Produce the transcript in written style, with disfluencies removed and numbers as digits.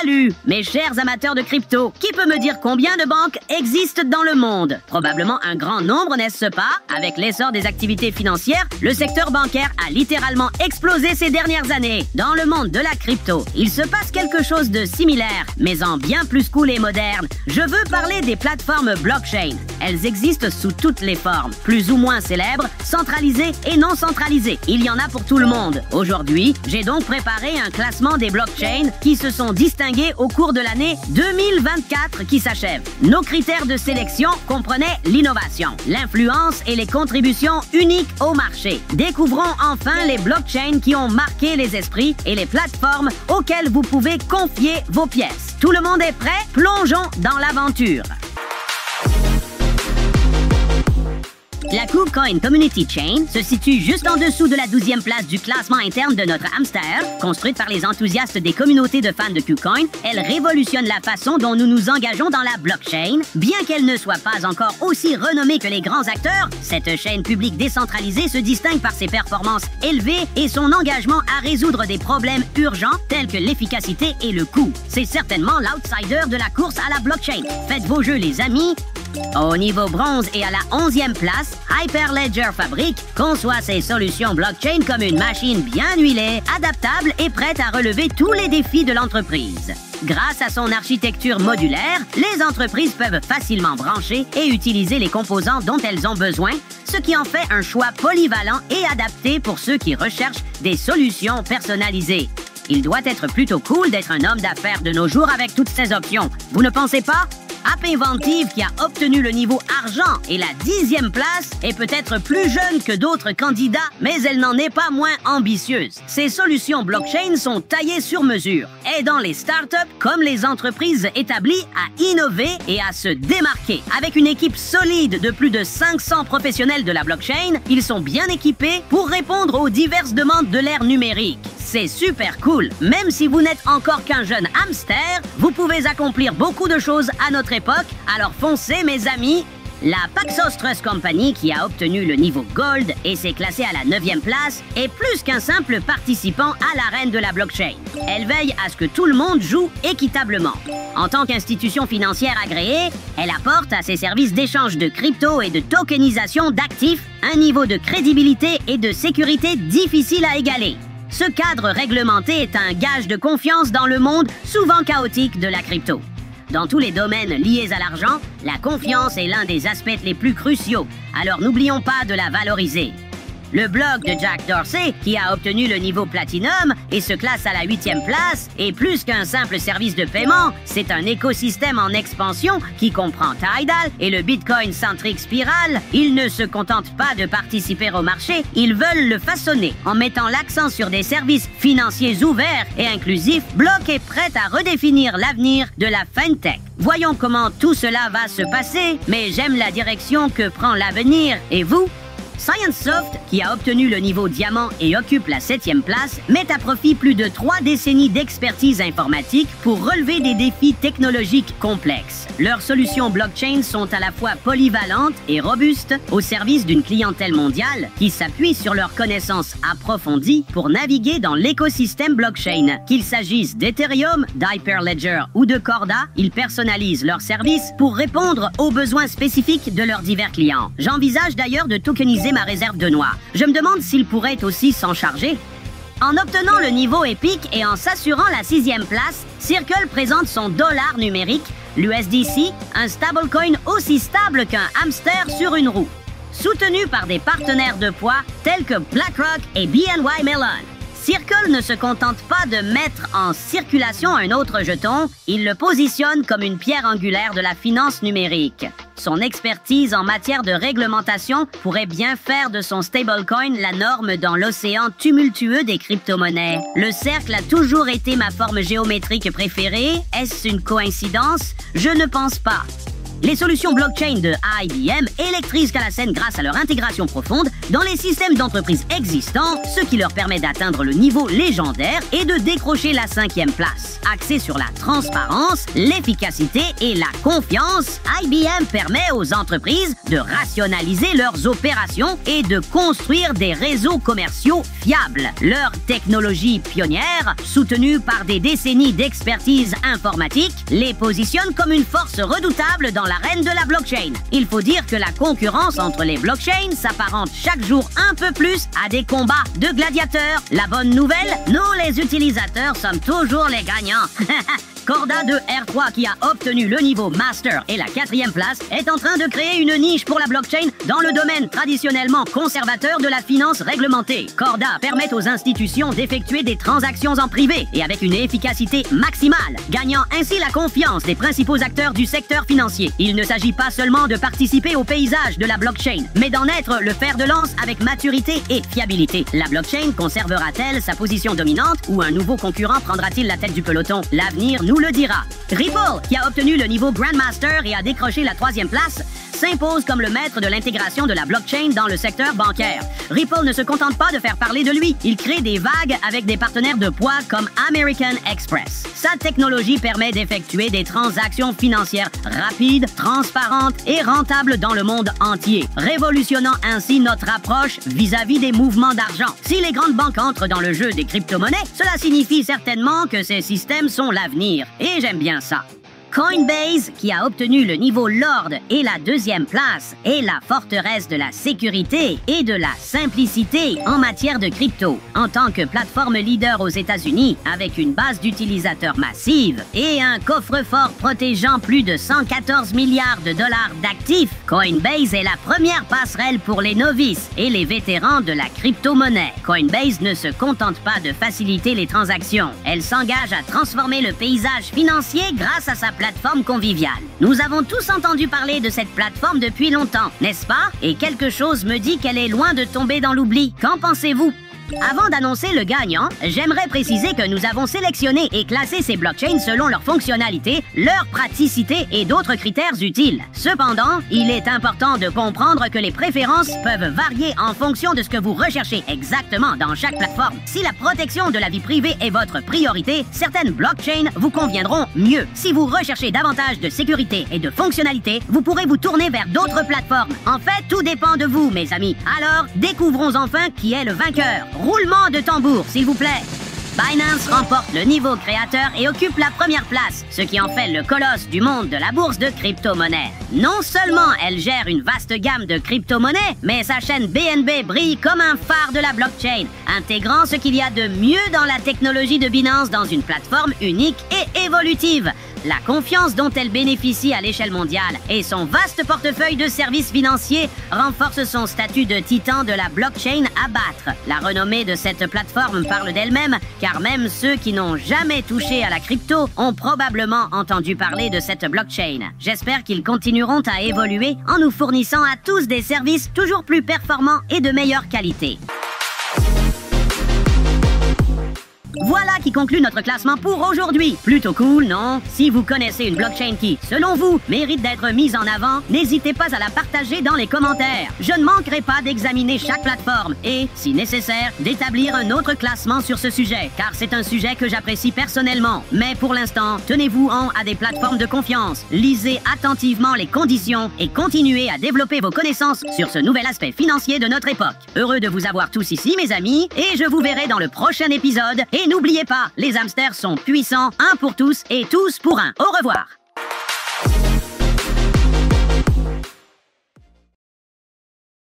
Salut, mes chers amateurs de crypto. Qui peut me dire combien de banques existent dans le monde? Probablement un grand nombre, n'est-ce pas? Avec l'essor des activités financières, le secteur bancaire a littéralement explosé ces dernières années. Dans le monde de la crypto, il se passe quelque chose de similaire, mais en bien plus cool et moderne. Je veux parler des plateformes blockchain. Elles existent sous toutes les formes, plus ou moins célèbres, centralisées et non centralisées. Il y en a pour tout le monde. Aujourd'hui, j'ai donc préparé un classement des blockchains qui se sont distingués au cours de l'année 2024 qui s'achève. Nos critères de sélection comprenaient l'innovation, l'influence et les contributions uniques au marché. Découvrons enfin les blockchains qui ont marqué les esprits et les plateformes auxquelles vous pouvez confier vos pièces. Tout le monde est prêt? Plongeons dans l'aventure. La KuCoin Community Chain se situe juste en dessous de la 12e place du classement interne de notre hamster. Construite par les enthousiastes des communautés de fans de KuCoin, elle révolutionne la façon dont nous nous engageons dans la blockchain. Bien qu'elle ne soit pas encore aussi renommée que les grands acteurs, cette chaîne publique décentralisée se distingue par ses performances élevées et son engagement à résoudre des problèmes urgents tels que l'efficacité et le coût. C'est certainement l'outsider de la course à la blockchain. Faites vos jeux les amis. Au niveau bronze et à la 11e place, Hyperledger Fabric conçoit ses solutions blockchain comme une machine bien huilée, adaptable et prête à relever tous les défis de l'entreprise. Grâce à son architecture modulaire, les entreprises peuvent facilement brancher et utiliser les composants dont elles ont besoin, ce qui en fait un choix polyvalent et adapté pour ceux qui recherchent des solutions personnalisées. Il doit être plutôt cool d'être un homme d'affaires de nos jours avec toutes ces options. Vous ne pensez pas? App Inventive, qui a obtenu le niveau argent et la 10e place, est peut-être plus jeune que d'autres candidats, mais elle n'en est pas moins ambitieuse. Ses solutions blockchain sont taillées sur mesure, aidant les startups comme les entreprises établies à innover et à se démarquer. Avec une équipe solide de plus de 500 professionnels de la blockchain, ils sont bien équipés pour répondre aux diverses demandes de l'ère numérique. C'est super cool. Même si vous n'êtes encore qu'un jeune hamster, vous pouvez accomplir beaucoup de choses à notre époque, alors foncez mes amis. La Paxos Trust Company, qui a obtenu le niveau Gold et s'est classée à la 9e place, est plus qu'un simple participant à l'arène de la blockchain. Elle veille à ce que tout le monde joue équitablement. En tant qu'institution financière agréée, elle apporte à ses services d'échange de crypto et de tokenisation d'actifs un niveau de crédibilité et de sécurité difficile à égaler. Ce cadre réglementé est un gage de confiance dans le monde souvent chaotique de la crypto. Dans tous les domaines liés à l'argent, la confiance est l'un des aspects les plus cruciaux, alors n'oublions pas de la valoriser. Le blog de Jack Dorsey, qui a obtenu le niveau Platinum et se classe à la 8e place, est plus qu'un simple service de paiement, c'est un écosystème en expansion qui comprend Tidal et le Bitcoin-centric Spiral. Ils ne se contentent pas de participer au marché, ils veulent le façonner en mettant l'accent sur des services financiers ouverts et inclusifs. Block est prêt à redéfinir l'avenir de la FinTech. Voyons comment tout cela va se passer, mais j'aime la direction que prend l'avenir. Et vous? ScienceSoft, qui a obtenu le niveau diamant et occupe la 7e place, met à profit plus de 3 décennies d'expertise informatique pour relever des défis technologiques complexes. Leurs solutions blockchain sont à la fois polyvalentes et robustes au service d'une clientèle mondiale qui s'appuie sur leurs connaissances approfondies pour naviguer dans l'écosystème blockchain. Qu'il s'agisse d'Ethereum, d'Hyperledger ou de Corda, ils personnalisent leurs services pour répondre aux besoins spécifiques de leurs divers clients. J'envisage d'ailleurs de tokeniser ma réserve de noix. Je me demande s'il pourrait aussi s'en charger. En obtenant le niveau épique et en s'assurant la 6e place, Circle présente son dollar numérique, l'USDC, un stablecoin aussi stable qu'un hamster sur une roue. Soutenu par des partenaires de poids tels que BlackRock et BNY Mellon. Circle ne se contente pas de mettre en circulation un autre jeton, il le positionne comme une pierre angulaire de la finance numérique. Son expertise en matière de réglementation pourrait bien faire de son stablecoin la norme dans l'océan tumultueux des crypto-monnaies. Le cercle a toujours été ma forme géométrique préférée. Est-ce une coïncidence? Je ne pense pas. Les solutions blockchain de IBM électrisent qu'à la scène grâce à leur intégration profonde dans les systèmes d'entreprises existants, ce qui leur permet d'atteindre le niveau légendaire et de décrocher la 5e place. Axé sur la transparence, l'efficacité et la confiance, IBM permet aux entreprises de rationaliser leurs opérations et de construire des réseaux commerciaux fiables. Leur technologie pionnière, soutenue par des décennies d'expertise informatique, les positionne comme une force redoutable dans l'arène de la blockchain. Il faut dire que la concurrence entre les blockchains s'apparente chaque jour un peu plus à des combats de gladiateurs. La bonne nouvelle, nous les utilisateurs sommes toujours les gagnants. Corda de R3, qui a obtenu le niveau Master et la 4e place, est en train de créer une niche pour la blockchain dans le domaine traditionnellement conservateur de la finance réglementée. Corda permet aux institutions d'effectuer des transactions en privé et avec une efficacité maximale, gagnant ainsi la confiance des principaux acteurs du secteur financier. Il ne s'agit pas seulement de participer au paysage de la blockchain, mais d'en être le fer de lance avec maturité et fiabilité. La blockchain conservera-t-elle sa position dominante ou un nouveau concurrent prendra-t-il la tête du peloton? L'avenir nous le dira. Ripple, qui a obtenu le niveau Grandmaster et a décroché la 3e place, s'impose comme le maître de l'intégration de la blockchain dans le secteur bancaire. Ripple ne se contente pas de faire parler de lui, il crée des vagues avec des partenaires de poids comme American Express. Sa technologie permet d'effectuer des transactions financières rapides, transparentes et rentables dans le monde entier, révolutionnant ainsi notre approche vis-à-vis des mouvements d'argent. Si les grandes banques entrent dans le jeu des crypto-monnaies, cela signifie certainement que ces systèmes sont l'avenir. Et j'aime bien ça. Coinbase, qui a obtenu le niveau Lord et la 2e place, est la forteresse de la sécurité et de la simplicité en matière de crypto. En tant que plateforme leader aux États-Unis, avec une base d'utilisateurs massive et un coffre-fort protégeant plus de 114 milliards de dollars d'actifs, Coinbase est la première passerelle pour les novices et les vétérans de la crypto-monnaie. Coinbase ne se contente pas de faciliter les transactions. Elle s'engage à transformer le paysage financier grâce à sa plateforme conviviale. Nous avons tous entendu parler de cette plateforme depuis longtemps, n'est-ce pas? Et quelque chose me dit qu'elle est loin de tomber dans l'oubli. Qu'en pensez-vous? Avant d'annoncer le gagnant, j'aimerais préciser que nous avons sélectionné et classé ces blockchains selon leur fonctionnalité, leur praticité et d'autres critères utiles. Cependant, il est important de comprendre que les préférences peuvent varier en fonction de ce que vous recherchez exactement dans chaque plateforme. Si la protection de la vie privée est votre priorité, certaines blockchains vous conviendront mieux. Si vous recherchez davantage de sécurité et de fonctionnalité, vous pourrez vous tourner vers d'autres plateformes. En fait, tout dépend de vous, mes amis. Alors, découvrons enfin qui est le vainqueur. Roulement de tambour, s'il vous plaît. Binance remporte le niveau créateur et occupe la première place, ce qui en fait le colosse du monde de la bourse de crypto-monnaies. Non seulement elle gère une vaste gamme de crypto-monnaies, mais sa chaîne BNB brille comme un phare de la blockchain, intégrant ce qu'il y a de mieux dans la technologie de Binance dans une plateforme unique et évolutive. La confiance dont elle bénéficie à l'échelle mondiale et son vaste portefeuille de services financiers renforcent son statut de titan de la blockchain à battre. La renommée de cette plateforme parle d'elle-même, car même ceux qui n'ont jamais touché à la crypto ont probablement entendu parler de cette blockchain. J'espère qu'ils continueront à évoluer en nous fournissant à tous des services toujours plus performants et de meilleure qualité. Voilà qui conclut notre classement pour aujourd'hui. Plutôt cool, non? Si vous connaissez une blockchain qui, selon vous, mérite d'être mise en avant, n'hésitez pas à la partager dans les commentaires. Je ne manquerai pas d'examiner chaque plateforme et, si nécessaire, d'établir un autre classement sur ce sujet, car c'est un sujet que j'apprécie personnellement. Mais pour l'instant, tenez-vous-en à des plateformes de confiance. Lisez attentivement les conditions et continuez à développer vos connaissances sur ce nouvel aspect financier de notre époque. Heureux de vous avoir tous ici, mes amis, et je vous verrai dans le prochain épisode. Et n'oubliez pas, les hamsters sont puissants, un pour tous et tous pour un. Au revoir!